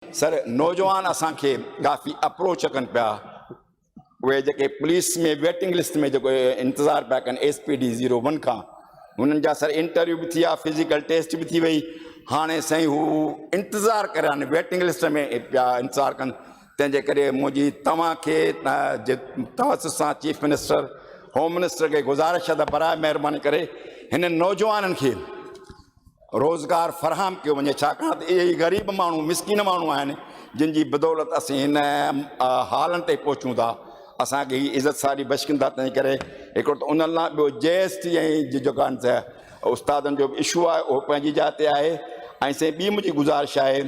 Sir नौजवान असांखे काफ़ी अप्रोच कनि पिया उहे जेके पुलिस में वेटिंग लिस्ट में जेको इंतज़ारु पिया कनि SPD 01 खां हुननि जा सर इंटरव्यू बि थी विया फिज़िकल टेस्ट बि थी वई हाणे साईं हू इंतज़ारु करनि वेटिंग लिस्ट में पिया इंतज़ारु कनि तंहिंजे करे मुंहिंजी तव्हांखे तवसुस सां चीफ मिनिस्टर होम मिनिस्टर खे गुज़ारिश आहे त बराए महिरबानी करे हिन नौजवाननि खे रोज़गार फराहम कयो वञे छाकाणि त इहे ग़रीब माण्हू मिसकिन माण्हू आहिनि जिन जी बदौलत असीं हिन हालनि ते पहुचूं था असांखे हीअ इज़त सारी बशकिंदा तंहिं करे हिकिड़ो त उन्हनि लाइ ॿियो JST ऐं जेको आहे त उस्तादनि जो बि इशू आहे उहो पंहिंजी जाइ ते आहे ऐं साईं ॿी मुंहिंजी गुज़ारिश आहे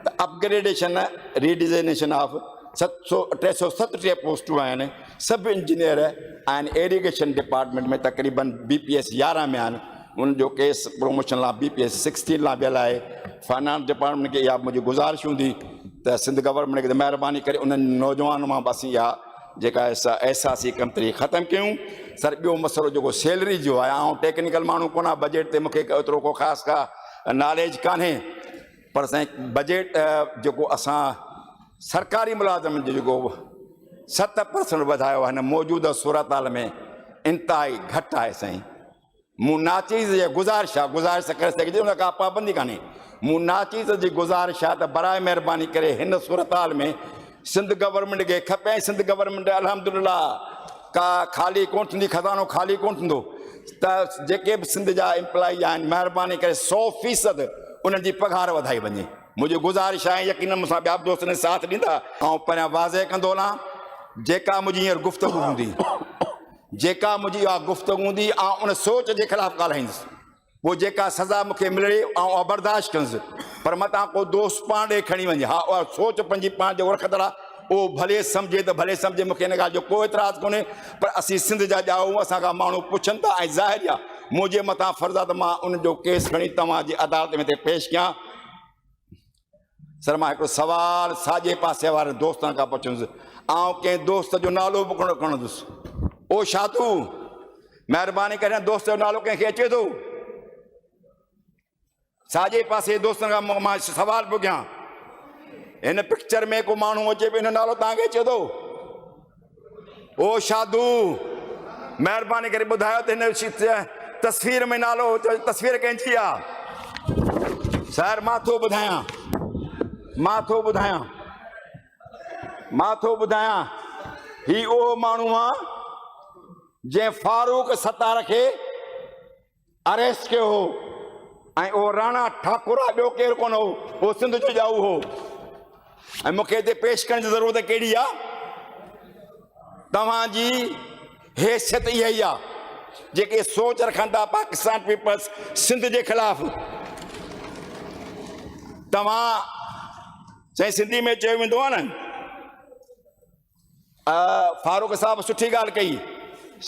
त अपग्रेडेशन रीडिज़ाइनेशन ऑफ 337 पोस्टूं आहिनि सभु इंजीनियर आहिनि एरीगेशन डिपार्टमेंट में तक़रीबन BPS 11 में आहिनि उनजो केस प्रमोशन लाइ BPS 16 लाइ बियल आहे फाइनेंस डिपार्टमेंट खे इहा मुंहिंजी गुज़ारिश हूंदी त सिंध गवर्नमेंट खे महिरबानी करे उन्हनि नौजवान मां बि असीं इहा जेका एहसासी कमु तरी ख़तमु कयूं सर ॿियो मसइलो जेको सैलरी जो आहे ऐं टेक्निकल माण्हू कोन आहे बजट ते मूंखे एतिरो को ख़ासि का नॉलेज कान्हे पर साईं बजट जेको असां सरकारी मुलाज़िमनि जो जेको 7% वधायो आहे हिन मौजूदा सूरत हाल में इंतिहाई घटि आहे साईं मूं नाचीज़ जी गुज़ारिश आहे गुज़ारिश करे सघिजे उन का पाबंदी कान्हे मूं नाचीज़ जी गुज़ारिश आहे त बराए महिरबानी करे हिन सूरत हाल में सिंध गवर्नमेंट खे खपे सिंध गवर्नमेंट अल्हम्दुलिल्लाह का ख़ाली कोन थींदी खज़ानो ख़ाली कोन थींदो त जेके बि सिंध जा एम्प्लॉई आहिनि महिरबानी करे 100% उन्हनि जी पघार वधाई वञे मुंहिंजी गुज़ारिश आहे यकीन मूंसां ॿिया बि दोस्त ने साथ ॾींदा ऐं पहिरियां वाज़े कंदो हलां जेका मुंहिंजी हींअर गुफ़्तगू हूंदी जेका मुंहिंजी इहा गुफ़्तगू हूंदी ऐं उन सोच जे ख़िलाफ़ु ॻाल्हाईंदुसि पोइ जेका सज़ा मूंखे मिले ऐं बर्दाश्त कंदुसि पर मतां को दोस्त पाण ॾे खणी वञे हा उहा सोच पंहिंजी पाण जो रखंदड़ आहे उहो भले सम्झे त भले सम्झे मूंखे हिन ॻाल्हि जो को एतिराज़ु कोन्हे पर असीं सिंध जा ॼाऊं असांखां माण्हू पुछनि था ऐं ज़ाहिर आहे मुंहिंजे मथां फर्ज़ु आहे त मां उनजो केस खणी तव्हांजी अदालत में पेश कयां सर मां हिकिड़ो सुवालु साॼे पासे वारे दोस्तनि खां पुछंदुसि ऐं कंहिं दोस्त जो नालो बि कोन खणंदुसि ओ शातू महिरबानी करे दोस्त जो नालो कंहिंखे अचे थो साॼे पासे दोस्तनि खां मां सुवालु पियो कयां हिन पिक्चर में को माण्हू अचे पियो हिन नालो तव्हांखे अचे थो ओ शादू महिरबानी करे ॿुधायो त हिन तस्वीर में नालो तस्वीर कंहिंजी आहे सर मां थो ॿुधायां ही उहो माण्हू आहे जंहिं फारूक सतार खे अरेस्ट कयो हो ऐं उहो राणा ठाकुर आहे ॿियो केरु कोन हो उहो सिंध जो ॼाऊ हो ऐं मूंखे हिते पेश करण जी ज़रूरत कहिड़ी आहे तव्हांजी हैसियत इहा ई आहे जेके सोच रखनि था पाकिस्तान पीपल्स सिंध जे ख़िलाफ़ तव्हां चई सिंधी में चयो वेंदो आहे न फारूक साहब सुठी ॻाल्हि कई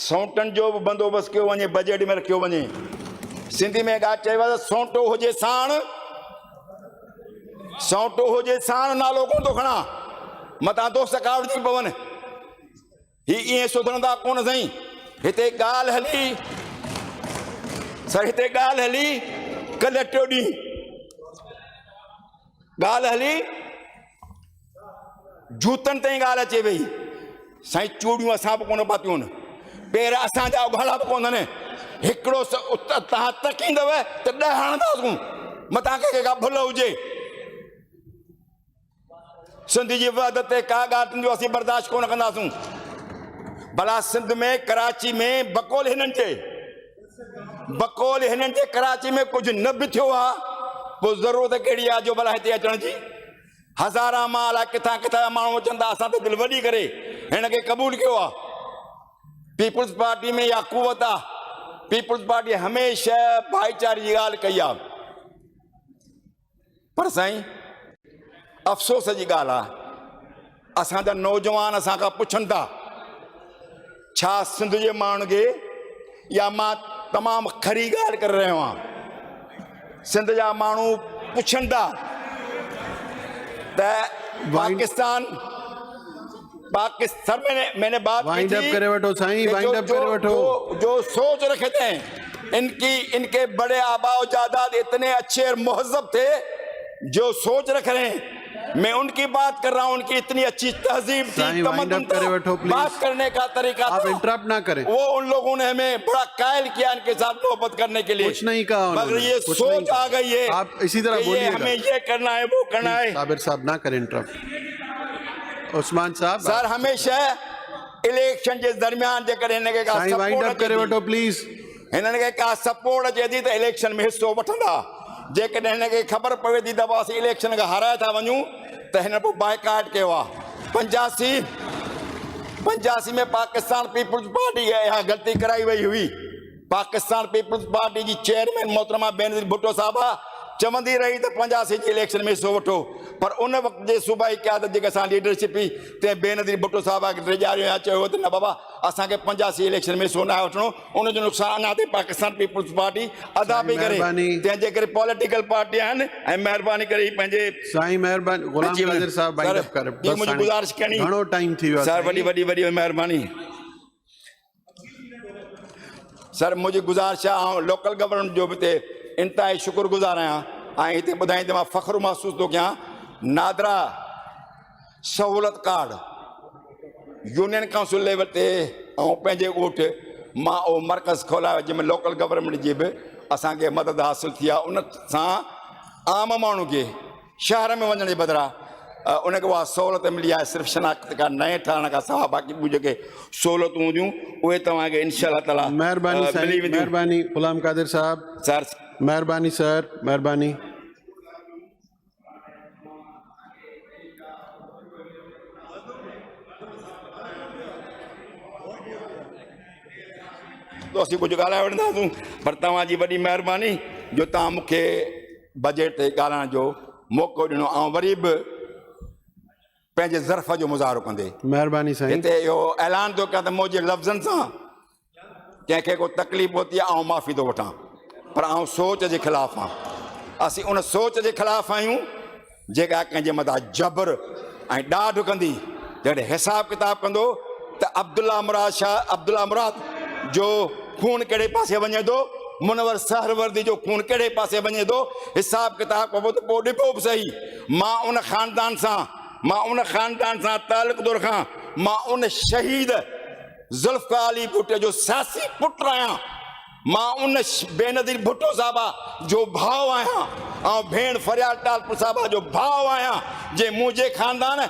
सौंटनि जो बि बंदोबस्तु कयो वञे बजट में रखियो वञे सिंधी में ॻाल्हि चयो आहे सौंटो हुजे साण नालो कोन थो खणा मतां दोस्त कावड़जी पवनि ही ईअं सुधरंदा कोन साईं हिते ॻाल्हि हली कल्ह टियों ॾींहुं ॻाल्हि हली जूतनि ताईं ॻाल्हि अचे वई साईं चूड़ियूं असां बि कोन पातियूं आहिनि पेर असांजा उघाड़ा बि कोन आहिनि हिकिड़ो तव्हां तकींदव त 10 हणंदासूं मतां कंहिंखे का भुल हुजे सिंध जी वहदत ते का ॻाल्हि थींदी असीं बर्दाश्त कोन कंदासूं भला सिंध में कराची में बकोल हिननि जे कराची में कुझु न बि थियो आहे पोइ ज़रूरत कहिड़ी आहे जो भला हिते अचण जी हज़ारा माल आहे किथां किथां माण्हू अचनि था असां त दिलि वॾी करे हिन खे क़बूल कयो आहे पीपुल्स पार्टी में इहा कुवत आहे पीपुल्स पार्टी हमेशह भाईचारे जी ॻाल्हि कई आहे पर साईं अफ़सोस जी ॻाल्हि आहे असांजा नौजवान असांखां पुछनि था छा सिंध जे माण्हुनि खे या मां तमामु खरी ॻाल्हि करे रहियो आहियां सिंध जा माण्हू पुछनि था त पाकिस्तान मैंने बात जो सोच रखे थे इनके बड़े आबाओ जादाद इतने अच्छे और मुहज़्ज़ब थे जो सोच रख रहे हैं मैं उनकी बात कर रहा हूँ, उनकी इतनी अच्छी तहजीब थी, साईं, वाइंड तमद्दुन अप करे था, बैठो, प्लीज। बात करने का तरीका आप था। इंटरप्ट ना करें। वो उन लोगों ने हमें बड़ा कायल किया इनके साथ मोहब्बत करने के लिए। कुछ नहीं कहा मगर उन्होंने, ये कुछ नहीं सोच कहा। आ गई है आप इसी तरह कि ये बोलिएगा। हमें ये करना है, वो करना है। साबिर साहब ना करें इंटरप्ट। उस्मान साहब सर हमेशा इलेक्शन के दरमियान जेकर इनके का साईं, वाइंड अप करे सपोर्ट बैठो प्लीज। हिननि का सपोर्ट अचे थी त इलेक्शन में हिस्सो वठंदा। जेकॾहिं हिनखे ख़बर पवे थी त असीं इलेक्शन खां हाराए था वञूं त हिन पोइ बाइकाट कयो आहे। 85 में पाकिस्तान पीपुल्स पार्टी यहाँ गलती कराई वही हुई। पाकिस्तान पीपुल्स पार्टी की चेयरमैन मोहतरमा बेनज़ीर भुट्टो साहबा चवंदी रही त 85 जी इलेक्शन में हिस्सो वठो, पर उन वक़्त जे सूबाई क़यादत जेके असां लीडरशिप हुई ते बेनज़ीर भुट्टो साहबा खे ड्रिजारियो या चयो त न बाबा असांखे 85 इलेक्शन में हिस्सो न वठिणो, उनजो नुक़सानु अञा ताईं पाकिस्तान पीपुल्स पार्टी अदा पई करे। तंहिंजे करे पॉलिटिकल पार्टी आहिनि ऐं महिरबानी करे ही पंहिंजे साईं महिरबानी गुलाम कादिर साहब वाइंड अप करे। ये मुझे गुजारिश करनी घणो टाइम थी वियो सर, वॾी वॾी वॾी महिरबानी सर। मुझे गुजारिश आहे लोकल गवर्नमेंट जो बि इंतहाई शुक्रगुज़ार आहियां ऐं हिते ॿुधाईंदे मां फ़ख्रु महसूस थो कयां। नादरा सहूलत कार्ड यूनियन काउंसिल लेवल ते ऐं पंहिंजे ॻोठ मां उहो मर्कज़ खोलायो जंहिंमें लोकल गवर्नमेंट जी बि असांखे मदद हासिल थी आहे। उन सां आम माण्हू खे शहर में वञण जे बदिरां उनखे उहा सहूलियत मिली आहे। सिर्फ़ु शनाख्त कार्ड नए ठहण खां सवाइ बाक़ी ॿियूं जेके सहूलियतूं हूंदियूं उहे तव्हांखे इंशाअल्लाह ताला महिरबानी मिली साईं, वेंदियूं। महिरबानी गुलाम कादिर साहब, सर महिरबानी सर, महिरबानी। तो असीं कुझु ॻाल्हाए वठंदासीं, पर तव्हांजी वॾी महिरबानी जो तव्हां मूंखे बजट ते ॻाल्हाइण जो मौक़ो ॾिनो ऐं वरी बि पंहिंजे ज़र्फ़ जो मुज़ाहिरो कंदे महिरबानी साईं। हिते इहो ऐलान थो कयां त मुंहिंजे लफ़्ज़नि सां कंहिंखे को तकलीफ़ पहुती आहे ऐं माफ़ी थो वठां, पर आउं सोच जे ख़िलाफ़ु आहियां। असीं उन सोच जे ख़िलाफ़ु आहियूं जेका कंहिंजे मथां जबर ऐं ॾाढ कंदी। जॾहिं हिसाब किताब कंदो त अब्दुल्ला मुराद जो खून कहिड़े पासे वञे थो, मुनवर सहरवर्दी जो खून कहिड़े पासे वञे थो, हिसाब किताब कबो त पोइ ॾिबो बि सही। मां उन ख़ानदान सां तालुक़ थो रखां, मां उन शहीद ज़ुल्फ़िकार अली भुट्टो जो सियासी पुटु आहियां, मां उन बेनज़ीर भुट्टो साहबा जो भाउ आहियां ऐं भेण फरियाद टालपुर साहबा जो भाउ आहियां। जे मुंहिंजे ख़ानदान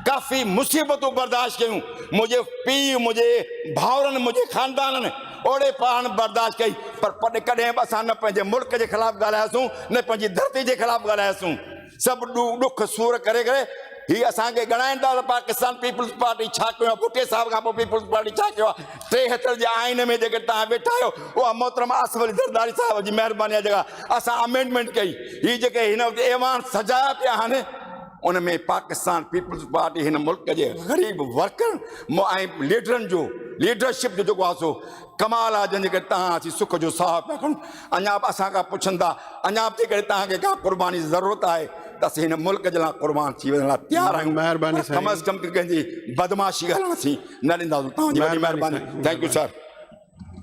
काफ़ी मुसीबतूं बर्दाश्त कयूं, मुंहिंजे पीउ, मुंहिंजे भाउरनि, मुंहिंजे ख़ानदाननि ओड़े पाण बर्दाश्त कई, पर कॾहिं बि असां न पंहिंजे मुल्क जे ख़िलाफ़ु ॻाल्हायासीं न पंहिंजी धरती जे ख़िलाफ़ु ॻाल्हायासीं। सभु ॾुख सूर करे करे ही असांखे ॻणाइनि था त पाकिस्तान पीपुल्स पार्टी छा कयो आहे, भुट्टे साहब खां पोइ पीपुल्स पार्टी छा कयो आहे। 73 जे आइन में जेके तव्हां वेठा आहियो उहा मोहतरमा आसिफ अली ज़रदारी साहब जी महिरबानी जॻह असां अमेंडमेंट कई। ही जेके हिन वक़्तु ऐवान सजाया पिया आहिनि उन में पाकिस्तान पीपुल्स पार्टी हिन मुल्क जे ग़रीब वर्कर ऐं लीडरनि जो लीडरशिप जो जेको आहे सो कमाल आहे, जंहिंजे करे तव्हां अची सुख जो साह पिया खणो। अञा बि असां खां पुछनि था, अञा बि जेकॾहिं तव्हांखे का क़ुर्बानी जी ज़रूरत आहे त असीं हिन मुल्क जे लाइ क़ुर्बान थी वञण लाइ तयारु आहियूं। महिरबानी कम अज़ कम कंहिंजी बदमाशी ॻाल्हाइण असीं न ॾींदासीं। तव्हांजी वॾी महिरबानी। Thank U sir.